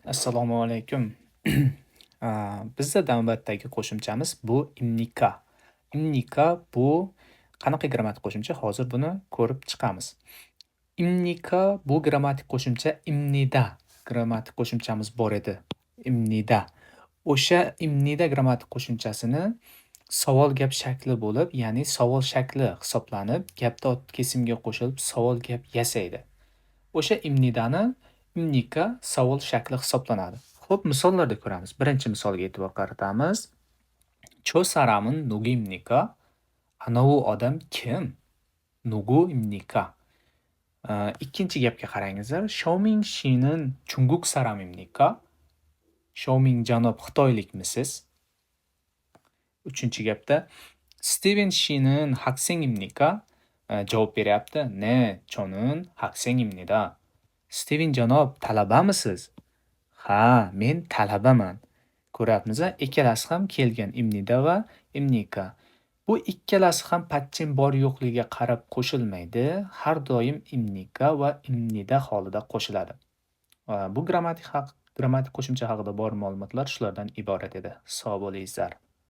Assalomu alaykum. Bizda navbatdagi qo'shimchamiz bu imnika. Imnika bu qanaqa grammatik qo'shimcha? Hozir buni ko'rib chiqamiz. Imnika bu grammatik qo'shimcha imnida grammatik qo'shimchamiz bor edi. Imnida. O'sha imnida grammatik qo'shimchasini savol gap shakli bo'lib, ya'ni savol shakli hisoblanib, gapda kesimga qo'shilib savol gap yasaydi. O'sha imnidani imnika savol shakli hisoblanadi. Xo'p, misollarda ko'ramiz. Birinchi misolga e'tibor qaratamiz. "Ch'o saramın nugu imnika?" Anovi odam kim? Nugu imnika. Ikkinchi gapga qarangizlar. "Xiaoming Shining Chunguk saram imnika?" Xiaoming janob xitoylikmisiz? Uchinchi gapda "Steven Shining hakseng imnika?" Javob beryapti. "Ne, cho'nin hakseng imnida." Steven janob talabamisiz? Ha, men talabaman. Ko'ryapmiz-a, ikkalasi ham kelgan imnida va imnika. Bu ikkalasi ham patchin bor yo'qligiga qarab qo'shilmaydi. Har doim imnika va imnida holida qo'shiladi. Bu grammatik qo'shimcha haqida bor ma'lumotlar shulardan iborat edi. Sog' bo'lingizlar.